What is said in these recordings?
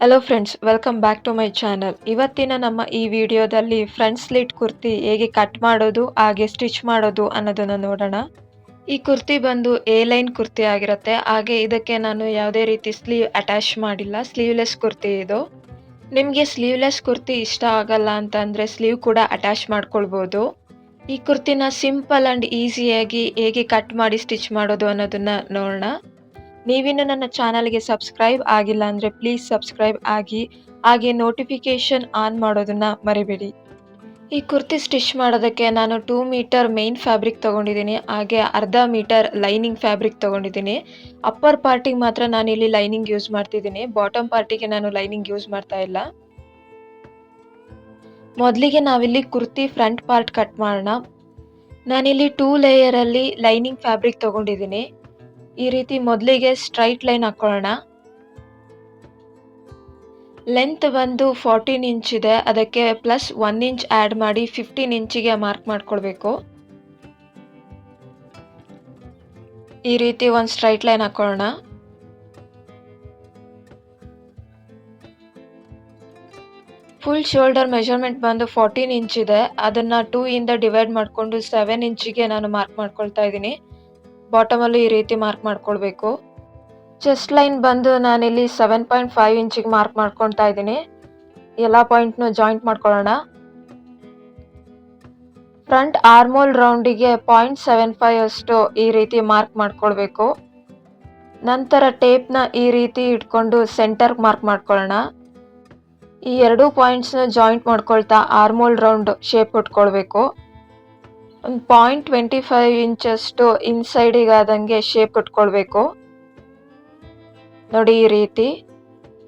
Hello friends, welcome back to my channel. ಇವತ್ತಿನ ನಮ್ಮ ಈ ವಿಡಿಯೋದಲ್ಲಿ ಫ್ರಂಟ್ ಸ್ಲಿಟ್ ಕುರ್ತಿ ಹೇಗೆ ಕಟ್ ಮಾಡೋದು ಹಾಗೆ ಸ್ಟಿಚ್ ಮಾಡೋದು ಅನ್ನೋದನ್ನ ನೋಡೋಣ. ಈ ಕುರ್ತಿ ಬಂದು ಎ ಲೈನ್ ಕುರ್ತಿ ಆಗಿರುತ್ತೆ. ಹಾಗೆ ಇದಕ್ಕೆ ನಾನು ಯಾವುದೇ ರೀತಿ ಸ್ಲೀವ್ ಅಟ್ಯಾಚ್ ಮಾಡಿಲ್ಲ, ಸ್ಲೀವ್ಲೆಸ್ ಕುರ್ತಿ ಇದು. ನಿಮಗೆ ಸ್ಲೀವ್ಲೆಸ್ ಕುರ್ತಿ ಇಷ್ಟ ಆಗಲ್ಲ ಅಂತಂದರೆ ಸ್ಲೀವ್ ಕೂಡ ಅಟ್ಯಾಚ್ ಮಾಡ್ಕೊಳ್ಬೋದು. ಈ ಕುರ್ತಿನ ಸಿಂಪಲ್ ಆ್ಯಂಡ್ ಈಸಿಯಾಗಿ ಹೇಗೆ ಕಟ್ ಮಾಡಿ ಸ್ಟಿಚ್ ಮಾಡೋದು ಅನ್ನೋದನ್ನ ನೋಡೋಣ. ನೀವಿನ್ನು ನನ್ನ ಚಾನಲ್ಗೆ ಸಬ್ಸ್ಕ್ರೈಬ್ ಆಗಿಲ್ಲ ಅಂದರೆ ಪ್ಲೀಸ್ ಸಬ್ಸ್ಕ್ರೈಬ್ ಆಗಿ, ಹಾಗೆ ನೋಟಿಫಿಕೇಶನ್ ಆನ್ ಮಾಡೋದನ್ನ ಮರಿಬೇಡಿ. ಈ ಕುರ್ತಿ ಸ್ಟಿಚ್ ಮಾಡೋದಕ್ಕೆ ನಾನು 2 ಮೀಟರ್ ಮೇನ್ ಫ್ಯಾಬ್ರಿಕ್ ತೊಗೊಂಡಿದ್ದೀನಿ, ಹಾಗೆ ಅರ್ಧ ಮೀಟರ್ ಲೈನಿಂಗ್ ಫ್ಯಾಬ್ರಿಕ್ ತೊಗೊಂಡಿದ್ದೀನಿ. ಅಪ್ಪರ್ ಪಾರ್ಟಿಗೆ ಮಾತ್ರ ನಾನಿಲ್ಲಿ ಲೈನಿಂಗ್ ಯೂಸ್ ಮಾಡ್ತಿದ್ದೀನಿ, ಬಾಟಮ್ ಪಾರ್ಟಿಗೆ ನಾನು ಲೈನಿಂಗ್ ಯೂಸ್ ಮಾಡ್ತಾ ಇಲ್ಲ. ಮೊದಲಿಗೆ ನಾವಿಲ್ಲಿ ಕುರ್ತಿ ಫ್ರಂಟ್ ಪಾರ್ಟ್ ಕಟ್ ಮಾಡೋಣ. ನಾನಿಲ್ಲಿ 2 ಲೇಯರಲ್ಲಿ ಲೈನಿಂಗ್ ಫ್ಯಾಬ್ರಿಕ್ ತೊಗೊಂಡಿದ್ದೀನಿ. ಈ ರೀತಿ ಮೊದಲಿಗೆ ಸ್ಟ್ರೈಟ್ ಲೈನ್ ಹಾಕೊಳ್ಳೋಣ. ಲೆಂತ್ ಬಂದು 14 ಇಂಚ್ ಇದೆ, ಅದಕ್ಕೆ ಪ್ಲಸ್ 1 ಇಂಚ್ ಆ್ಯಡ್ ಮಾಡಿ 15 ಇಂಚಿಗೆ ಮಾರ್ಕ್ ಮಾಡ್ಕೊಳ್ಬೇಕು. ಈ ರೀತಿ ಒಂದು ಸ್ಟ್ರೈಟ್ ಲೈನ್ ಹಾಕೊಳ್ಳೋಣ. ಫುಲ್ ಶೋಲ್ಡರ್ ಮೆಜರ್ಮೆಂಟ್ ಬಂದು 14 ಇಂಚ್ ಇದೆ, ಅದನ್ನು 2 ಇಂದ ಡಿವೈಡ್ ಮಾಡಿಕೊಂಡು 7 ಇಂಚಿಗೆ ನಾನು ಮಾರ್ಕ್ ಮಾಡ್ಕೊಳ್ತಾ ಇದ್ದೀನಿ. ಬಾಟಮಲ್ಲೂ ಈ ರೀತಿ ಮಾರ್ಕ್ ಮಾಡ್ಕೊಳ್ಬೇಕು. ಚೆಸ್ಟ್ ಲೈನ್ ಬಂದು ನಾನಿಲ್ಲಿ 7.5 ಇಂಚಿಗೆ ಮಾರ್ಕ್ ಮಾಡ್ಕೊಳ್ತಾ ಇದ್ದೀನಿ. ಎಲ್ಲ ಪಾಯಿಂಟ್ನು ಜಾಯಿಂಟ್ ಮಾಡ್ಕೊಳ್ಳೋಣ. ಫ್ರಂಟ್ ಆರ್ಮೋಲ್ ರೌಂಡಿಗೆ 0.75 ಅಷ್ಟು ಈ ರೀತಿ ಮಾರ್ಕ್ ಮಾಡ್ಕೊಳ್ಬೇಕು. ನಂತರ ಟೇಪ್ನ ಈ ರೀತಿ ಇಟ್ಕೊಂಡು ಸೆಂಟರ್ಗೆ ಮಾರ್ಕ್ ಮಾಡ್ಕೊಳ್ಳೋಣ. ಈ ಎರಡು ಪಾಯಿಂಟ್ಸ್ನ ಜಾಯಿಂಟ್ ಮಾಡ್ಕೊಳ್ತಾ ಆರ್ಮೋಲ್ ರೌಂಡ್ ಶೇಪ್ ಇಟ್ಕೊಳ್ಬೇಕು. ಒಂದು 0.25 ಇಂಚಷ್ಟು ಇನ್ಸೈಡಿಗೆ ಆದಂಗೆ ಶೇಪ್ ಇಟ್ಕೊಳ್ಬೇಕು. ನೋಡಿ, ಈ ರೀತಿ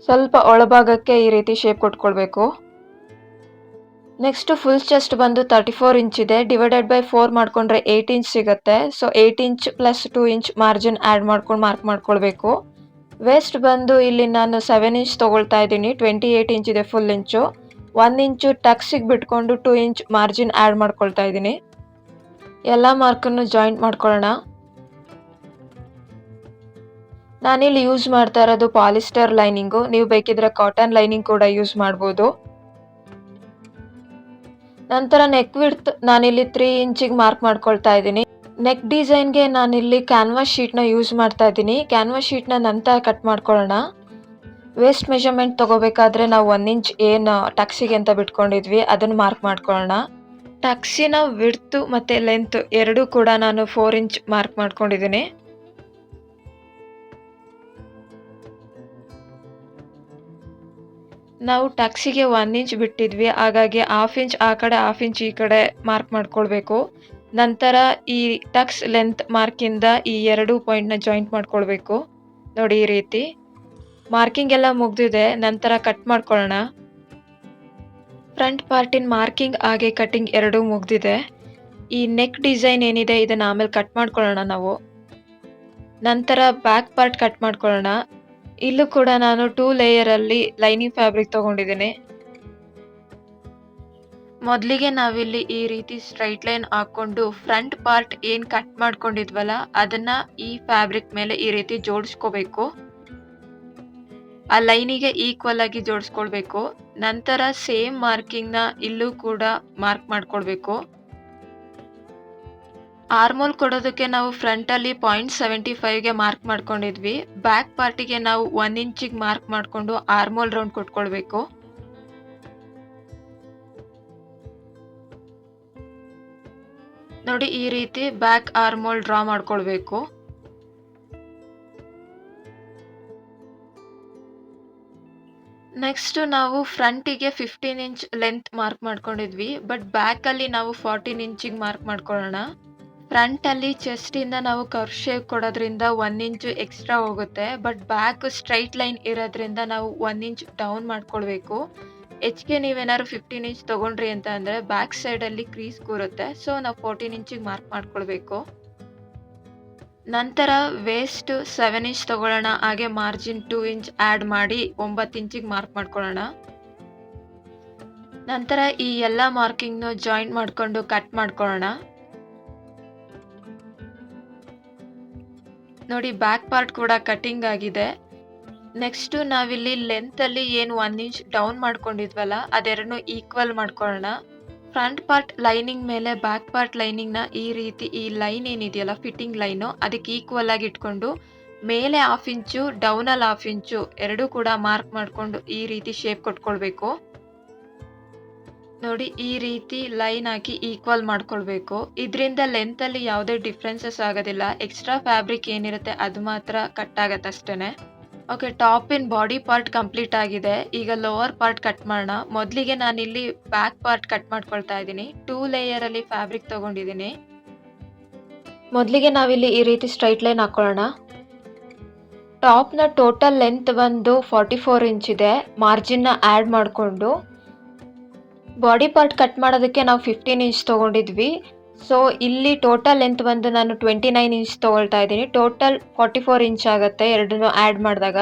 ಸ್ವಲ್ಪ ಒಳಭಾಗಕ್ಕೆ ಈ ರೀತಿ ಶೇಪ್ ಕೊಟ್ಕೊಳ್ಬೇಕು. ನೆಕ್ಸ್ಟ್ ಫುಲ್ ಚೆಸ್ಟ್ ಬಂದು 34 ಇಂಚ್ ಇದೆ, ಡಿವೈಡೆಡ್ ಬೈ 4 ಮಾಡ್ಕೊಂಡ್ರೆ 8 ಇಂಚ್ ಸಿಗುತ್ತೆ. So 8 inch plus 2 inch margin add ಮಾಡ್ಕೊಂಡು ಮಾರ್ಕ್ ಮಾಡ್ಕೊಳ್ಬೇಕು. ವೇಸ್ಟ್ ಬಂದು ಇಲ್ಲಿ ನಾನು 7 ಇಂಚ್ ತೊಗೊಳ್ತಾ ಇದ್ದೀನಿ, 28 ಇಂಚ್ ಇದೆ ಫುಲ್ ಇಂಚು. 1 ಇಂಚು ಟಕ್ಸಿಗೆ ಬಿಟ್ಕೊಂಡು 2 ಇಂಚ್ ಮಾರ್ಜಿನ್ ಆ್ಯಡ್ ಮಾಡ್ಕೊಳ್ತಾ ಇದ್ದೀನಿ. ಎಲ್ಲ ಮಾರ್ಕನ್ನು ಜಾಯಿಂಟ್ ಮಾಡ್ಕೊಳ್ಳೋಣ. ನಾನಿಲ್ಲಿ ಯೂಸ್ ಮಾಡ್ತಾ ಇರೋದು ಪಾಲಿಸ್ಟರ್ ಲೈನಿಂಗು, ನೀವು ಬೇಕಿದ್ರೆ ಕಾಟನ್ ಲೈನಿಂಗ್ ಕೂಡ ಯೂಸ್ ಮಾಡ್ಬೋದು. ನಂತರ ನೆಕ್ ವಿಡ್ತ್ ನಾನಿಲ್ಲಿ 3 ಇಂಚಿಗೆ ಮಾರ್ಕ್ ಮಾಡ್ಕೊಳ್ತಾ ಇದ್ದೀನಿ. ನೆಕ್ ಡಿಸೈನ್ಗೆ ನಾನಿಲ್ಲಿ ಕ್ಯಾನ್ವಾಸ್ ಶೀಟ್ನ ಯೂಸ್ ಮಾಡ್ತಾ ಇದ್ದೀನಿ. ಕ್ಯಾನ್ವಾಸ್ ಶೀಟ್ನ ನಂತರ ಕಟ್ ಮಾಡ್ಕೊಳ್ಳೋಣ. ವೇಸ್ಟ್ ಮೆಜರ್ಮೆಂಟ್ ತೊಗೋಬೇಕಾದ್ರೆ ನಾವು 1 ಇಂಚ್ ಏನು ಟಕ್ಸಿಗೆ ಅಂತ ಬಿಟ್ಕೊಂಡಿದ್ವಿ ಅದನ್ನು ಮಾರ್ಕ್ ಮಾಡ್ಕೊಳ್ಳೋಣ. ಟಕ್ಸಿನ ವಿಡ್ತು ಮತ್ತು ಲೆಂತ್ ಎರಡೂ ಕೂಡ ನಾನು 4 ಇಂಚ್ ಮಾರ್ಕ್ ಮಾಡ್ಕೊಂಡಿದ್ದೀನಿ. ನಾವು ಟಕ್ಸಿಗೆ 1 ಇಂಚ್ ಬಿಟ್ಟಿದ್ವಿ, ಹಾಗಾಗಿ 1/2 ಇಂಚ್ ಆ ಕಡೆ 1/2 ಇಂಚ್ ಈ ಕಡೆ ಮಾರ್ಕ್ ಮಾಡ್ಕೊಳ್ಬೇಕು. ನಂತರ ಈ ಟಕ್ಸ್ ಲೆಂತ್ ಮಾರ್ಕಿಂದ ಈ ಎರಡು ಪಾಯಿಂಟ್ನ ಜಾಯಿಂಟ್ ಮಾಡ್ಕೊಳ್ಬೇಕು. ನೋಡಿ, ಈ ರೀತಿ ಮಾರ್ಕಿಂಗ್ ಎಲ್ಲ ಮುಗ್ದಿದೆ. ನಂತರ ಕಟ್ ಮಾಡ್ಕೊಳ್ಳೋಣ. ಫ್ರಂಟ್ ಪಾರ್ಟಿನ ಮಾರ್ಕಿಂಗ್ ಹಾಗೆ ಕಟಿಂಗ್ ಎರಡೂ ಮುಗ್ದಿದೆ. ಈ ನೆಕ್ ಡಿಸೈನ್ ಏನಿದೆ ಇದನ್ನು ಆಮೇಲೆ ಕಟ್ ಮಾಡ್ಕೊಳ್ಳೋಣ ನಾವು. ನಂತರ ಬ್ಯಾಕ್ ಪಾರ್ಟ್ ಕಟ್ ಮಾಡ್ಕೊಳ್ಳೋಣ. ಇಲ್ಲೂ ಕೂಡ ನಾನು 2 ಲೇಯರಲ್ಲಿ ಲೈನಿಂಗ್ ಫ್ಯಾಬ್ರಿಕ್ ತೊಗೊಂಡಿದ್ದೀನಿ. ಮೊದಲಿಗೆ ನಾವಿಲ್ಲಿ ಈ ರೀತಿ ಸ್ಟ್ರೈಟ್ ಲೈನ್ ಹಾಕ್ಕೊಂಡು ಫ್ರಂಟ್ ಪಾರ್ಟ್ ಏನು ಕಟ್ ಮಾಡ್ಕೊಂಡಿದ್ವಲ್ಲ ಅದನ್ನು ಈ ಫ್ಯಾಬ್ರಿಕ್ ಮೇಲೆ ಈ ರೀತಿ ಜೋಡಿಸ್ಕೋಬೇಕು. ಆ ಲೈನಿಗೆ ಈಕ್ವಲ್ ಆಗಿ ಜೋಡಿಸ್ಕೊಳ್ಬೇಕು. ನಂತರ ಸೇಮ್ ಮಾರ್ಕಿಂಗ್ನ ಇಲ್ಲೂ ಕೂಡ ಮಾರ್ಕ್ ಮಾಡ್ಕೊಳ್ಬೇಕು. ಆರ್ಮೋಲ್ ಕೊಡೋದಕ್ಕೆ ನಾವು ಫ್ರಂಟಲ್ಲಿ 0.75ಗೆ ಮಾರ್ಕ್ ಮಾಡ್ಕೊಂಡಿದ್ವಿ. ಬ್ಯಾಕ್ ಪಾರ್ಟಿಗೆ ನಾವು 1 ಇಂಚಿಗೆ ಮಾರ್ಕ್ ಮಾಡಿಕೊಂಡು ಆರ್ಮೋಲ್ ರೌಂಡ್ ಕೊಟ್ಕೊಳ್ಬೇಕು. ನೋಡಿ, ಈ ರೀತಿ ಬ್ಯಾಕ್ ಆರ್ಮೋಲ್ ಡ್ರಾ ಮಾಡ್ಕೊಳ್ಬೇಕು. ನೆಕ್ಸ್ಟ್ ನಾವು ಫ್ರಂಟಿಗೆ 15 ಇಂಚ್ ಲೆಂತ್ ಮಾರ್ಕ್ ಮಾಡ್ಕೊಂಡಿದ್ವಿ, ಬಟ್ ಬ್ಯಾಕಲ್ಲಿ ನಾವು 14 ಇಂಚಿಗೆ ಮಾರ್ಕ್ ಮಾಡ್ಕೊಳ್ಳೋಣ. ಫ್ರಂಟಲ್ಲಿ ಚೆಸ್ಟಿಂದ ನಾವು ಕರ್ವ್ ಶೇಪ್ ಕೊಡೋದ್ರಿಂದ 1 ಇಂಚು ಎಕ್ಸ್ಟ್ರಾ ಹೋಗುತ್ತೆ, ಬಟ್ ಬ್ಯಾಕ್ ಸ್ಟ್ರೈಟ್ ಲೈನ್ ಇರೋದ್ರಿಂದ ನಾವು 1 ಇಂಚ್ ಡೌನ್ ಮಾಡ್ಕೊಳ್ಬೇಕು. ಹೆಚ್ಚಿಗೆ ನೀವೇನಾದ್ರು 15 ಇಂಚ್ ತೊಗೊಂಡ್ರಿ ಅಂತ ಅಂದರೆ ಬ್ಯಾಕ್ ಸೈಡಲ್ಲಿ ಕ್ರೀಸ್ ಕೂರುತ್ತೆ. ಸೊ ನಾವು 14 ಇಂಚಿಗೆ ಮಾರ್ಕ್ ಮಾಡ್ಕೊಳ್ಬೇಕು. ನಂತರ ವೇಸ್ಟ್ 7 ಇಂಚ್ ತೊಗೊಳ್ಳೋಣ, ಹಾಗೆ ಮಾರ್ಜಿನ್ 2 ಇಂಚ್ ಆ್ಯಡ್ ಮಾಡಿ 9 ಇಂಚಿಗೆ ಮಾರ್ಕ್ ಮಾಡ್ಕೊಳ್ಳೋಣ. ನಂತರ ಈ ಎಲ್ಲ ಮಾರ್ಕಿಂಗ್ನು ಜಾಯಿಂಟ್ ಮಾಡಿಕೊಂಡು ಕಟ್ ಮಾಡ್ಕೊಳ್ಳೋಣ. ನೋಡಿ, ಬ್ಯಾಕ್ ಪಾರ್ಟ್ ಕೂಡ ಕಟಿಂಗ್ ಆಗಿದೆ. ನೆಕ್ಸ್ಟು ನಾವಿಲ್ಲಿ ಲೆಂತಲ್ಲಿ ಏನು 1 ಇಂಚ್ ಡೌನ್ ಮಾಡ್ಕೊಂಡಿದ್ವಲ್ಲ ಅದೆರಡನ್ನೂ ಈಕ್ವಲ್ ಮಾಡ್ಕೊಳ್ಳೋಣ. ಫ್ರಂಟ್ ಪಾರ್ಟ್ ಲೈನಿಂಗ್ ಮೇಲೆ ಬ್ಯಾಕ್ ಪಾರ್ಟ್ ಲೈನಿಂಗ್ನ ಈ ರೀತಿ ಈ ಲೈನ್ ಏನಿದೆಯಲ್ಲ ಫಿಟ್ಟಿಂಗ್ ಲೈನು ಅದಕ್ಕೆ ಈಕ್ವಲ್ ಆಗಿ ಇಟ್ಕೊಂಡು ಮೇಲೆ 1/2 ಇಂಚು ಡೌನಲ್ಲಿ 1/2 ಇಂಚು ಎರಡೂ ಕೂಡ ಮಾರ್ಕ್ ಮಾಡಿಕೊಂಡು ಈ ರೀತಿ ಶೇಪ್ ಕೊಟ್ಕೊಳ್ಬೇಕು. ನೋಡಿ ಈ ರೀತಿ ಲೈನ್ ಹಾಕಿ ಈಕ್ವಲ್ ಮಾಡ್ಕೊಳ್ಬೇಕು. ಇದರಿಂದ ಲೆಂತಲ್ಲಿ ಯಾವುದೇ ಡಿಫ್ರೆನ್ಸಸ್ ಆಗೋದಿಲ್ಲ. ಎಕ್ಸ್ಟ್ರಾ ಫ್ಯಾಬ್ರಿಕ್ ಏನಿರುತ್ತೆ ಅದು ಮಾತ್ರ ಕಟ್ ಆಗತ್ತೆ ಅಷ್ಟೇನೆ. ಓಕೆ, ಟಾಪಿನ ಬಾಡಿ ಪಾರ್ಟ್ ಕಂಪ್ಲೀಟ್ ಆಗಿದೆ. ಈಗ ಲೋವರ್ ಪಾರ್ಟ್ ಕಟ್ ಮಾಡೋಣ. ಮೊದಲಿಗೆ ನಾನಿಲ್ಲಿ ಬ್ಯಾಕ್ ಪಾರ್ಟ್ ಕಟ್ ಮಾಡ್ಕೊಳ್ತಾ ಇದ್ದೀನಿ. 2 ಲೇಯರಲ್ಲಿ ಫ್ಯಾಬ್ರಿಕ್ ತಗೊಂಡಿದ್ದೀನಿ. ಮೊದಲಿಗೆ ನಾವಿಲ್ಲಿ ಈ ರೀತಿ ಸ್ಟ್ರೈಟ್ ಲೈನ್ ಹಾಕೊಳ್ಳೋಣ. ಟಾಪ್ನ ಟೋಟಲ್ ಲೆಂತ್ ಬಂದು 44 ಇಂಚ್ ಇದೆ. ಮಾರ್ಜಿನ್ನ ಆ್ಯಡ್ ಮಾಡಿಕೊಂಡು ಬಾಡಿ ಪಾರ್ಟ್ ಕಟ್ ಮಾಡೋದಕ್ಕೆ ನಾವು 15 ಇಂಚ್ ತೊಗೊಂಡಿದ್ವಿ. ಸೊ ಇಲ್ಲಿ ಟೋಟಲ್ ಲೆಂತ್ ಬಂದು ನಾನು 29 ಇಂಚ್ ತೊಗೊಳ್ತಾ ಇದ್ದೀನಿ. ಟೋಟಲ್ 44 ಇಂಚ್ ಆಗುತ್ತೆ ಎರಡನ್ನೂ ಆ್ಯಡ್ ಮಾಡಿದಾಗ.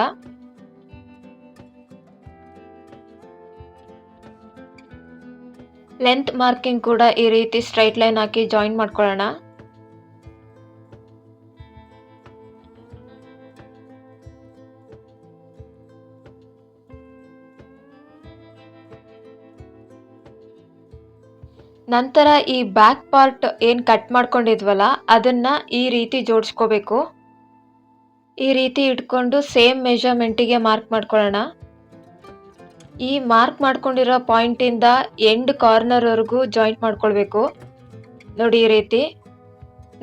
ಲೆಂತ್ ಮಾರ್ಕಿಂಗ್ ಕೂಡ ಈ ರೀತಿ ಸ್ಟ್ರೈಟ್ ಲೈನ್ ಹಾಕಿ ಜಾಯಿನ್ ಮಾಡ್ಕೊಳ್ಳೋಣ. ನಂತರ ಈ ಬ್ಯಾಕ್ ಪಾರ್ಟ್ ಏನು ಕಟ್ ಮಾಡ್ಕೊಂಡಿದ್ವಲ್ಲ ಅದನ್ನ ಈ ರೀತಿ ಜೋಡಿಸ್ಕೋಬೇಕು. ಈ ರೀತಿ ಇಟ್ಕೊಂಡು ಸೇಮ್ ಮೆಜರ್ಮೆಂಟಿಗೆ ಮಾರ್ಕ್ ಮಾಡ್ಕೊಳ್ಳೋಣ. ಈ ಮಾರ್ಕ್ ಮಾಡ್ಕೊಂಡಿರೋ ಪಾಯಿಂಟಿಂದ ಎಂಡ್ ಕಾರ್ನರ್ವರೆಗೂ ಜಾಯಿಂಟ್ ಮಾಡ್ಕೊಳ್ಬೇಕು. ನೋಡಿ ಈ ರೀತಿ.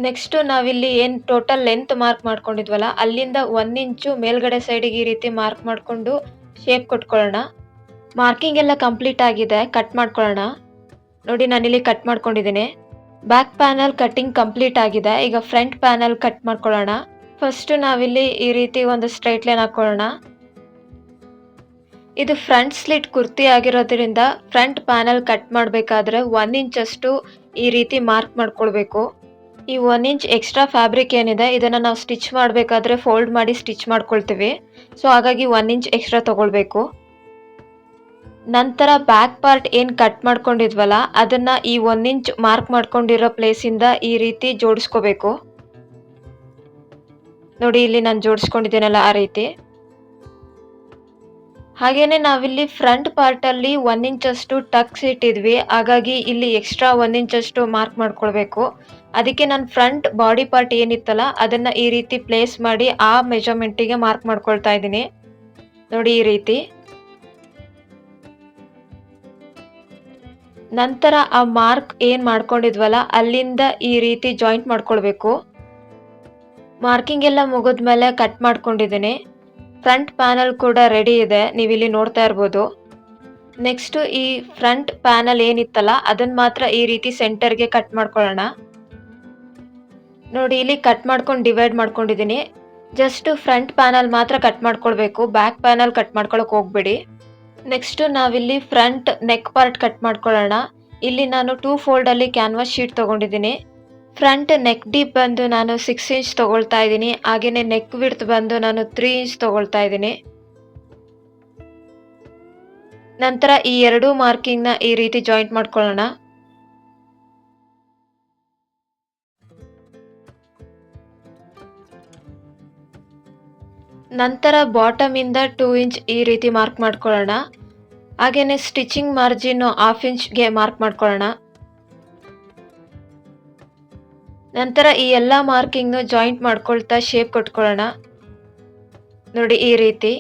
ನೆಕ್ಸ್ಟು ನಾವಿಲ್ಲಿ ಏನು ಟೋಟಲ್ ಲೆಂತ್ ಮಾರ್ಕ್ ಮಾಡ್ಕೊಂಡಿದ್ವಲ್ಲ ಅಲ್ಲಿಂದ 1 ಇಂಚು ಮೇಲ್ಗಡೆ ಸೈಡಿಗೆ ಈ ರೀತಿ ಮಾರ್ಕ್ ಮಾಡಿಕೊಂಡು ಶೇಪ್ ಕೊಟ್ಕೊಳ್ಳೋಣ. ಮಾರ್ಕಿಂಗ್ ಎಲ್ಲ ಕಂಪ್ಲೀಟ್ ಆಗಿದೆ, ಕಟ್ ಮಾಡ್ಕೊಳ್ಳೋಣ. ನೋಡಿ ನಾನಿಲ್ಲಿ ಕಟ್ ಮಾಡ್ಕೊಂಡಿದ್ದೀನಿ. ಬ್ಯಾಕ್ ಪ್ಯಾನಲ್ ಕಟ್ಟಿಂಗ್ ಕಂಪ್ಲೀಟ್ ಆಗಿದೆ. ಈಗ ಫ್ರಂಟ್ ಪ್ಯಾನಲ್ ಕಟ್ ಮಾಡ್ಕೊಳ್ಳೋಣ. ಫಸ್ಟ್ ನಾವಿಲ್ಲಿ ಈ ರೀತಿ ಒಂದು ಸ್ಟ್ರೈಟ್ ಲೈನ್ ಹಾಕೊಳ್ಳೋಣ. ಇದು ಫ್ರಂಟ್ ಸ್ಲಿಟ್ ಕುರ್ತಿ ಆಗಿರೋದ್ರಿಂದ ಫ್ರಂಟ್ ಪ್ಯಾನಲ್ ಕಟ್ ಮಾಡಬೇಕಾದ್ರೆ 1 ಇಂಚಷ್ಟು ಈ ರೀತಿ ಮಾರ್ಕ್ ಮಾಡ್ಕೊಳ್ಬೇಕು. ಈ 1 ಇಂಚ್ ಎಕ್ಸ್ಟ್ರಾ ಫ್ಯಾಬ್ರಿಕ್ ಏನಿದೆ ಇದನ್ನು ನಾವು ಸ್ಟಿಚ್ ಮಾಡಬೇಕಾದ್ರೆ ಫೋಲ್ಡ್ ಮಾಡಿ ಸ್ಟಿಚ್ ಮಾಡ್ಕೊಳ್ತೀವಿ. ಸೊ ಹಾಗಾಗಿ 1 ಇಂಚ್ ಎಕ್ಸ್ಟ್ರಾ ತಗೊಳ್ಬೇಕು. ನಂತರ ಬ್ಯಾಕ್ ಪಾರ್ಟ್ ಏನು ಕಟ್ ಮಾಡ್ಕೊಂಡಿದ್ವಲ್ಲ ಅದನ್ನ ಈ 1 ಇಂಚ್ ಮಾರ್ಕ್ ಮಾಡ್ಕೊಂಡಿರೋ ಪ್ಲೇಸಿಂದ ಈ ರೀತಿ ಜೋಡಿಸ್ಕೋಬೇಕು. ನೋಡಿ ಇಲ್ಲಿ ನಾನು ಜೋಡಿಸ್ಕೊಂಡಿದ್ದೀನಲ್ಲ ಆ ರೀತಿ. ಹಾಗೇನೆ ನಾವಿಲ್ಲಿ ಫ್ರಂಟ್ ಪಾರ್ಟಲ್ಲಿ 1 ಇಂಚಷ್ಟು ಟಕ್ಸ್ ಇಟ್ಟಿದ್ವಿ. ಹಾಗಾಗಿ ಇಲ್ಲಿ ಎಕ್ಸ್ಟ್ರಾ 1 ಇಂಚಷ್ಟು ಮಾರ್ಕ್ ಮಾಡ್ಕೊಳ್ಬೇಕು. ಅದಕ್ಕೆ ನಾನು ಫ್ರಂಟ್ ಬಾಡಿ ಪಾರ್ಟ್ ಏನಿತ್ತಲ್ಲ ಅದನ್ನ ಈ ರೀತಿ ಪ್ಲೇಸ್ ಮಾಡಿ ಆ ಮೆಜರ್ಮೆಂಟಿಗೆ ಮಾರ್ಕ್ ಮಾಡ್ಕೊಳ್ತಾ ಇದ್ದೀನಿ. ನೋಡಿ ಈ ರೀತಿ. ನಂತರ ಆ ಮಾರ್ಕ್ ಏನು ಮಾಡ್ಕೊಂಡಿದ್ವಲ್ಲ ಅಲ್ಲಿಂದ ಈ ರೀತಿ ಜಾಯಿಂಟ್ ಮಾಡ್ಕೊಳ್ಬೇಕು. ಮಾರ್ಕಿಂಗ್ ಎಲ್ಲ ಮುಗಿದ್ಮೇಲೆ ಕಟ್ ಮಾಡ್ಕೊಂಡಿದ್ದೀನಿ. ಫ್ರಂಟ್ ಪ್ಯಾನಲ್ ಕೂಡ ರೆಡಿ ಇದೆ, ನೀವಿಲ್ಲಿ ನೋಡ್ತಾ ಇರ್ಬೋದು. ನೆಕ್ಸ್ಟು ಈ ಫ್ರಂಟ್ ಪ್ಯಾನಲ್ ಏನಿತ್ತಲ್ಲ ಅದನ್ನು ಮಾತ್ರ ಈ ರೀತಿ ಸೆಂಟರ್ಗೆ ಕಟ್ ಮಾಡ್ಕೊಳ್ಳೋಣ. ನೋಡಿ ಇಲ್ಲಿ ಕಟ್ ಮಾಡ್ಕೊಂಡು ಡಿವೈಡ್ ಮಾಡ್ಕೊಂಡಿದ್ದೀನಿ. ಜಸ್ಟ್ ಫ್ರಂಟ್ ಪ್ಯಾನಲ್ ಮಾತ್ರ ಕಟ್ ಮಾಡ್ಕೊಳ್ಬೇಕು, ಬ್ಯಾಕ್ ಪ್ಯಾನಲ್ ಕಟ್ ಮಾಡ್ಕೊಳಕ್ಕೆ ಹೋಗ್ಬೇಡಿ. ನೆಕ್ಸ್ಟು ನಾವಿಲ್ಲಿ ಫ್ರಂಟ್ ನೆಕ್ ಪಾರ್ಟ್ ಕಟ್ ಮಾಡ್ಕೊಳ್ಳೋಣ. ಇಲ್ಲಿ ನಾನು 2 ಫೋಲ್ಡಲ್ಲಿ ಕ್ಯಾನ್ವಾಸ್ ಶೀಟ್ ತೊಗೊಂಡಿದ್ದೀನಿ. ಫ್ರಂಟ್ ನೆಕ್ ಡೀಪ್ ಬಂದು ನಾನು 6 ಇಂಚ್ ತೊಗೊಳ್ತಾ ಇದ್ದೀನಿ. ಹಾಗೆಯೇ ನೆಕ್ ವಿಡ್ತ್ ಬಂದು ನಾನು 3 ಇಂಚ್ ತೊಗೊಳ್ತಾ ಇದ್ದೀನಿ. ನಂತರ ಈ ಎರಡೂ ಮಾರ್ಕಿಂಗ್ನ ಈ ರೀತಿ ಜಾಯಿಂಟ್ ಮಾಡ್ಕೊಳ್ಳೋಣ. ನಂತರ ಬಾಟಮ್ ಇಂದ 2 ಇಂಚ್ ಈ ರೀತಿ ಮಾರ್ಕ್ ಮಾಡ್ಕೊಳ್ಳೋಣ. ಹಾಗೇನೆ ಸ್ಟಿಚಿಂಗ್ ಮಾರ್ಜಿನ್ 1/2 ಇಂಚ್ಗೆ ಮಾರ್ಕ್ ಮಾಡ್ಕೊಳ್ಳೋಣ. ನಂತರ ಈ ಎಲ್ಲ ಮಾರ್ಕಿಂಗ್ನು ಜಾಯಿಂಟ್ ಮಾಡ್ಕೊಳ್ತಾ ಶೇಪ್ ಕೊಟ್ಕೊಳ್ಳೋಣ. ನೋಡಿ ಈ ರೀತಿ.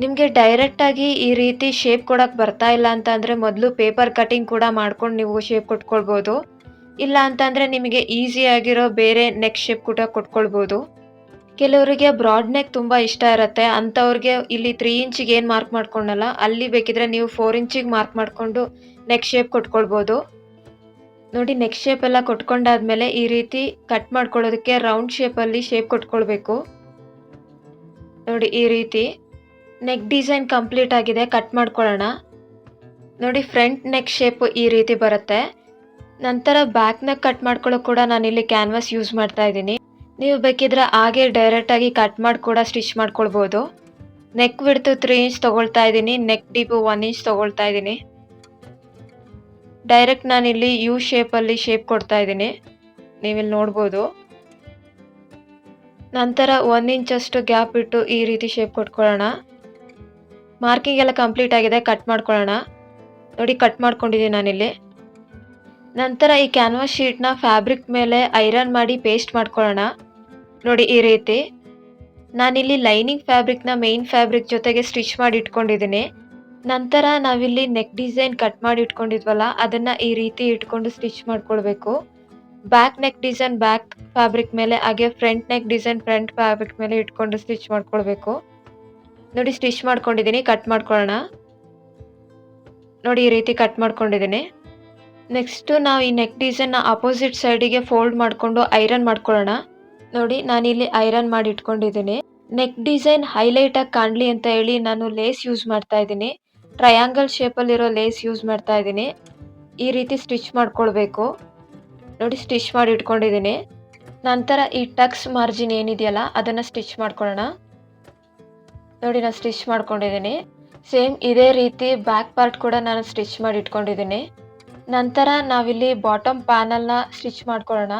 ನಿಮಗೆ ಡೈರೆಕ್ಟಾಗಿ ಈ ರೀತಿ ಶೇಪ್ ಕೊಡೋಕೆ ಬರ್ತಾ ಇಲ್ಲ ಅಂತ ಅಂದರೆ ಮೊದಲು ಪೇಪರ್ ಕಟಿಂಗ್ ಕೂಡ ಮಾಡ್ಕೊಂಡು ನೀವು ಶೇಪ್ ಕೊಟ್ಕೊಳ್ಬೋದು. ಇಲ್ಲ ಅಂತಂದರೆ ನಿಮಗೆ ಈಸಿಯಾಗಿರೋ ಬೇರೆ ನೆಕ್ ಶೇಪ್ ಕೂಡ ಕೊಟ್ಕೊಳ್ಬೋದು. ಕೆಲವರಿಗೆ ಬ್ರಾಡ್ ನೆಕ್ ತುಂಬ ಇಷ್ಟ ಇರುತ್ತೆ. ಅಂಥವ್ರಿಗೆ ಇಲ್ಲಿ 3 ಇಂಚಿಗೆ ಏನು ಮಾರ್ಕ್ ಮಾಡ್ಕೊಂಡಲ್ಲ ಅಲ್ಲಿ ಬೇಕಿದ್ರೆ ನೀವು 4 ಇಂಚಿಗೆ ಮಾರ್ಕ್ ಮಾಡಿಕೊಂಡು ನೆಕ್ ಶೇಪ್ ಕೊಟ್ಕೊಳ್ಬೋದು. ನೋಡಿ ನೆಕ್ ಶೇಪ್ ಎಲ್ಲ ಕೊಟ್ಕೊಂಡಾದ್ಮೇಲೆ ಈ ರೀತಿ ಕಟ್ ಮಾಡ್ಕೊಳ್ಳೋದಕ್ಕೆ ರೌಂಡ್ ಶೇಪಲ್ಲಿ ಶೇಪ್ ಕೊಟ್ಕೊಳ್ಬೇಕು. ನೋಡಿ ಈ ರೀತಿ. ನೆಕ್ ಡಿಸೈನ್ ಕಂಪ್ಲೀಟ್ ಆಗಿದೆ, ಕಟ್ ಮಾಡ್ಕೊಳ್ಳೋಣ. ನೋಡಿ ಫ್ರಂಟ್ ನೆಕ್ ಶೇಪ್ ಈ ರೀತಿ ಬರುತ್ತೆ. ನಂತರ ಬ್ಯಾಕ್ ನೆಕ್ ಕಟ್ ಮಾಡ್ಕೊಳ್ಳೋಕೆ ಕೂಡ ನಾನಿಲ್ಲಿ ಕ್ಯಾನ್ವಾಸ್ ಯೂಸ್ ಮಾಡ್ತಾ ಇದ್ದೀನಿ. ನೀವು ಬೇಕಿದ್ರೆ ಹಾಗೆ ಡೈರೆಕ್ಟಾಗಿ ಕಟ್ ಮಾಡಿ ಕೂಡ ಸ್ಟಿಚ್ ಮಾಡ್ಕೊಳ್ಬೋದು. ನೆಕ್ ವಿಡ್ತ್ 3 ಇಂಚ್ ತೊಗೊಳ್ತಾ ಇದ್ದೀನಿ. ನೆಕ್ ಡೀಪು 1 ಇಂಚ್ ತೊಗೊಳ್ತಾ ಇದ್ದೀನಿ. ಡೈರೆಕ್ಟ್ ನಾನಿಲ್ಲಿ ಯು ಶೇಪಲ್ಲಿ ಶೇಪ್ ಕೊಡ್ತಾ ಇದ್ದೀನಿ, ನೀವಿಲ್ಲಿ ನೋಡ್ಬೋದು. ನಂತರ 1 ಇಂಚಷ್ಟು ಗ್ಯಾಪ್ ಬಿಟ್ಟು ಈ ರೀತಿ ಶೇಪ್ ಕೊಟ್ಕೊಳ್ಳೋಣ. ಮಾರ್ಕಿಂಗ್ ಎಲ್ಲ ಕಂಪ್ಲೀಟ್ ಆಗಿದೆ, ಕಟ್ ಮಾಡ್ಕೊಳ್ಳೋಣ. ನೋಡಿ ಕಟ್ ಮಾಡ್ಕೊಂಡಿದ್ದೀನಿ ನಾನಿಲ್ಲಿ. ನಂತರ ಈ ಕ್ಯಾನ್ವಾಸ್ ಶೀಟ್ನ ಫ್ಯಾಬ್ರಿಕ್ ಮೇಲೆ ಐರನ್ ಮಾಡಿ ಪೇಸ್ಟ್ ಮಾಡ್ಕೊಳ್ಳೋಣ. ನೋಡಿ ಈ ರೀತಿ. ನಾನಿಲ್ಲಿ ಲೈನಿಂಗ್ ಫ್ಯಾಬ್ರಿಕ್ನ ಮೇನ್ ಫ್ಯಾಬ್ರಿಕ್ ಜೊತೆಗೆ ಸ್ಟಿಚ್ ಮಾಡಿ ಇಟ್ಕೊಂಡಿದ್ದೀನಿ. ನಂತರ ನಾವಿಲ್ಲಿ ನೆಕ್ ಡಿಸೈನ್ ಕಟ್ ಮಾಡಿ ಇಟ್ಕೊಂಡಿದ್ವಲ್ಲ, ಅದನ್ನ ಈ ರೀತಿ ಇಟ್ಕೊಂಡು ಸ್ಟಿಚ್ ಮಾಡ್ಕೊಳ್ಬೇಕು. Back neck design back fabric ಮೇಲೆ, ಹಾಗೆ front neck design front fabric ಮೇಲೆ ಇಟ್ಕೊಂಡು ಸ್ಟಿಚ್ ಮಾಡ್ಕೊಳ್ಬೇಕು. ನೋಡಿ ಸ್ಟಿಚ್ ಮಾಡ್ಕೊಂಡಿದ್ದೀನಿ, ಕಟ್ ಮಾಡ್ಕೊಳ್ಳೋಣ. ನೋಡಿ ಈ ರೀತಿ ಕಟ್ ಮಾಡ್ಕೊಂಡಿದ್ದೀನಿ. ನೆಕ್ಸ್ಟ್ ನಾವು ಈ ನೆಕ್ ಡಿಸೈನ್ನ ಅಪೋಸಿಟ್ ಸೈಡಿಗೆ ಫೋಲ್ಡ್ ಮಾಡಿಕೊಂಡು ಐರನ್ ಮಾಡ್ಕೊಳ್ಳೋಣ. ನೋಡಿ ನಾನಿಲ್ಲಿ ಐರನ್ ಮಾಡಿ ಇಟ್ಕೊಂಡಿದ್ದೀನಿ. ನೆಕ್ ಡಿಸೈನ್ ಹೈಲೈಟ್ ಆಗಿ ಕಾಣಲಿ ಅಂತ ಹೇಳಿ ನಾನು ಲೇಸ್ ಯೂಸ್ ಮಾಡ್ತಾ ಇದ್ದೀನಿ. ಟ್ರಯಾಂಗಲ್ ಶೇಪಲ್ಲಿರೋ ಲೇಸ್ ಯೂಸ್ ಮಾಡ್ತಾ ಇದ್ದೀನಿ. ಈ ರೀತಿ ಸ್ಟಿಚ್ ಮಾಡ್ಕೊಳ್ಬೇಕು. ನೋಡಿ ಸ್ಟಿಚ್ ಮಾಡಿ ಇಟ್ಕೊಂಡಿದ್ದೀನಿ. ನಂತರ ಈ ಟಕ್ಸ್ ಮಾರ್ಜಿನ್ ಏನಿದೆಯಲ್ಲ ಅದನ್ನು ಸ್ಟಿಚ್ ಮಾಡ್ಕೊಳ್ಳೋಣ. ನೋಡಿ ನಾನು ಸ್ಟಿಚ್ ಮಾಡ್ಕೊಂಡಿದ್ದೀನಿ. ಸೇಮ್ ಇದೇ ರೀತಿ ಬ್ಯಾಕ್ ಪಾರ್ಟ್ ಕೂಡ ನಾನು ಸ್ಟಿಚ್ ಮಾಡಿ ಇಟ್ಕೊಂಡಿದ್ದೀನಿ. ನಂತರ ನಾವಿಲ್ಲಿ ಬಾಟಮ್ ಪ್ಯಾನಲ್ನ ಸ್ಟಿಚ್ ಮಾಡ್ಕೊಳ್ಳೋಣ.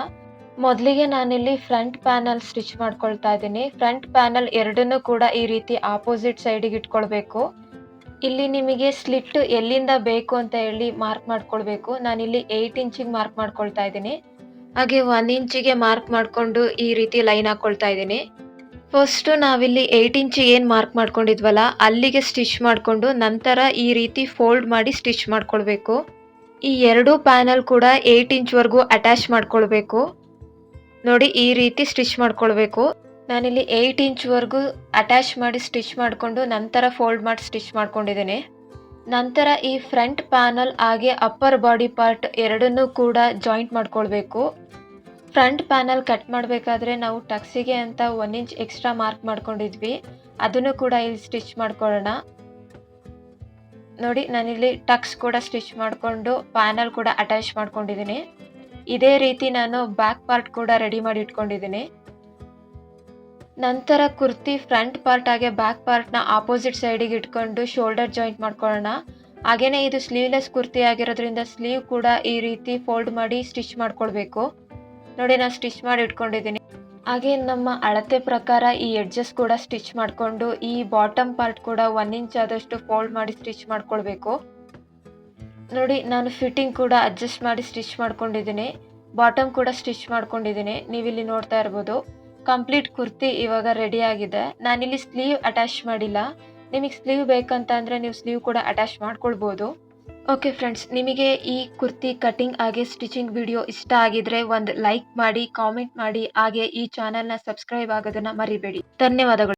ಮೊದಲಿಗೆ ನಾನಿಲ್ಲಿ ಫ್ರಂಟ್ ಪ್ಯಾನಲ್ ಸ್ಟಿಚ್ ಮಾಡ್ಕೊಳ್ತಾ ಇದ್ದೀನಿ. ಫ್ರಂಟ್ ಪ್ಯಾನಲ್ ಎರಡನ್ನೂ ಕೂಡ ಈ ರೀತಿ ಆಪೋಸಿಟ್ ಸೈಡಿಗೆ ಇಟ್ಕೊಳ್ಬೇಕು. ಇಲ್ಲಿ ನಿಮಗೆ ಸ್ಲಿಟ್ ಎಲ್ಲಿಂದ ಬೇಕು ಅಂತ ಹೇಳಿ ಮಾರ್ಕ್ ಮಾಡ್ಕೊಳ್ಬೇಕು. ನಾನಿಲ್ಲಿ 8 ಇಂಚಿಗೆ ಮಾರ್ಕ್ ಮಾಡ್ಕೊಳ್ತಾ ಇದ್ದೀನಿ. ಹಾಗೆ 1 ಇಂಚಿಗೆ ಮಾರ್ಕ್ ಮಾಡಿಕೊಂಡು ಈ ರೀತಿ ಲೈನ್ ಹಾಕ್ಕೊಳ್ತಾ ಇದ್ದೀನಿ. ಫಸ್ಟ್ ನಾವಿಲ್ಲಿ 8 ಇಂಚಿಗೆ ಏನು ಮಾರ್ಕ್ ಮಾಡ್ಕೊಂಡಿದ್ವಲ್ಲ ಅಲ್ಲಿಗೆ ಸ್ಟಿಚ್ ಮಾಡಿಕೊಂಡು ನಂತರ ಈ ರೀತಿ ಫೋಲ್ಡ್ ಮಾಡಿ ಸ್ಟಿಚ್ ಮಾಡ್ಕೊಳ್ಬೇಕು. ಈ ಎರಡು ಪ್ಯಾನಲ್ ಕೂಡ 8 ಇಂಚ್ವರೆಗೂ ಅಟ್ಯಾಚ್ ಮಾಡ್ಕೊಳ್ಬೇಕು. ನೋಡಿ ಈ ರೀತಿ ಸ್ಟಿಚ್ ಮಾಡ್ಕೊಳ್ಬೇಕು. ನಾನಿಲ್ಲಿ 8 ಇಂಚ್ವರೆಗೂ ಅಟ್ಯಾಚ್ ಮಾಡಿ ಸ್ಟಿಚ್ ಮಾಡಿಕೊಂಡು ನಂತರ ಫೋಲ್ಡ್ ಮಾಡಿ ಸ್ಟಿಚ್ ಮಾಡ್ಕೊಂಡಿದ್ದೀನಿ. ನಂತರ ಈ ಫ್ರಂಟ್ ಪ್ಯಾನಲ್ ಹಾಗೆ ಅಪ್ಪರ್ ಬಾಡಿ ಪಾರ್ಟ್ ಎರಡನ್ನೂ ಕೂಡ ಜಾಯಿಂಟ್ ಮಾಡ್ಕೊಳ್ಬೇಕು. ಫ್ರಂಟ್ ಪ್ಯಾನಲ್ ಕಟ್ ಮಾಡಬೇಕಾದ್ರೆ ನಾವು ಟಕ್ಸಿಗೆ ಅಂತ 1 ಇಂಚ್ ಎಕ್ಸ್ಟ್ರಾ ಮಾರ್ಕ್ ಮಾಡ್ಕೊಂಡಿದ್ವಿ, ಅದನ್ನು ಕೂಡ ಇಲ್ಲಿ ಸ್ಟಿಚ್ ಮಾಡ್ಕೊಳ್ಳೋಣ. ನೋಡಿ ನಾನಿಲ್ಲಿ ಟಕ್ಸ್ ಕೂಡ ಸ್ಟಿಚ್ ಮಾಡಿಕೊಂಡು ಪ್ಯಾನಲ್ ಕೂಡ ಅಟ್ಯಾಚ್ ಮಾಡ್ಕೊಂಡಿದ್ದೀನಿ. ಇದೇ ರೀತಿ ನಾನು ಬ್ಯಾಕ್ ಪಾರ್ಟ್ ಕೂಡ ರೆಡಿ ಮಾಡಿ ಇಟ್ಕೊಂಡಿದ್ದೀನಿ. ನಂತರ ಕುರ್ತಿ ಫ್ರಂಟ್ ಪಾರ್ಟ್ ಹಾಗೆ ಬ್ಯಾಕ್ ಪಾರ್ಟ್ನ ಆಪೋಸಿಟ್ ಸೈಡಿಗೆ ಇಟ್ಕೊಂಡು ಶೋಲ್ಡರ್ ಜಾಯಿಂಟ್ ಮಾಡ್ಕೊಳ್ಳೋಣ. ಹಾಗೇನೆ ಇದು ಸ್ಲೀವ್ಲೆಸ್ ಕುರ್ತಿ ಆಗಿರೋದ್ರಿಂದ ಸ್ಲೀವ್ ಕೂಡ ಈ ರೀತಿ ಫೋಲ್ಡ್ ಮಾಡಿ ಸ್ಟಿಚ್ ಮಾಡ್ಕೊಳ್ಬೇಕು. ನೋಡಿ ನಾನು ಸ್ಟಿಚ್ ಮಾಡಿ ಇಟ್ಕೊಂಡಿದ್ದೀನಿ. ಹಾಗೆ ನಮ್ಮ ಅಳತೆ ಪ್ರಕಾರ ಈ ಎಡ್ಜಸ್ ಕೂಡ ಸ್ಟಿಚ್ ಮಾಡಿಕೊಂಡು ಈ ಬಾಟಮ್ ಪಾರ್ಟ್ ಕೂಡ 1 ಇಂಚ್ ಆದಷ್ಟು ಫೋಲ್ಡ್ ಮಾಡಿ ಸ್ಟಿಚ್ ಮಾಡ್ಕೊಳ್ಬೇಕು. ನೋಡಿ ನಾನು ಫಿಟ್ಟಿಂಗ್ ಕೂಡ ಅಡ್ಜಸ್ಟ್ ಮಾಡಿ ಸ್ಟಿಚ್ ಮಾಡ್ಕೊಂಡಿದ್ದೀನಿ. ಬಾಟಮ್ ಕೂಡ ಸ್ಟಿಚ್ ಮಾಡ್ಕೊಂಡಿದ್ದೀನಿ. ನೀವಿಲ್ಲಿ ನೋಡ್ತಾ ಇರ್ಬೋದು. ಕಂಪ್ಲೀಟ್ ಕುರ್ತಿ ಇವಾಗ ರೆಡಿ ಆಗಿದೆ. ನಾನಿಲ್ಲಿ ಸ್ಲೀವ್ ಅಟ್ಯಾಚ್ ಮಾಡಿಲ್ಲ. ನಿಮಗೆ ಸ್ಲೀವ್ ಬೇಕಂತ ಅಂದರೆ ನೀವು ಸ್ಲೀವ್ ಕೂಡ ಅಟ್ಯಾಚ್ ಮಾಡ್ಕೊಳ್ಬೋದು. ಓಕೆ ಫ್ರೆಂಡ್ಸ್, ನಿಮಗೆ ಈ ಕುರ್ತಿ ಕಟಿಂಗ್ ಹಾಗೆ ಸ್ಟಿಚಿಂಗ್ ವಿಡಿಯೋ ಇಷ್ಟ ಆಗಿದ್ರೆ ಒಂದು ಲೈಕ್ ಮಾಡಿ, ಕಾಮೆಂಟ್ ಮಾಡಿ, ಹಾಗೆ ಈ ಚಾನಲ್ನ ಸಬ್ಸ್ಕ್ರೈಬ್ ಆಗೋದನ್ನು ಮರಿಬೇಡಿ. ಧನ್ಯವಾದಗಳು.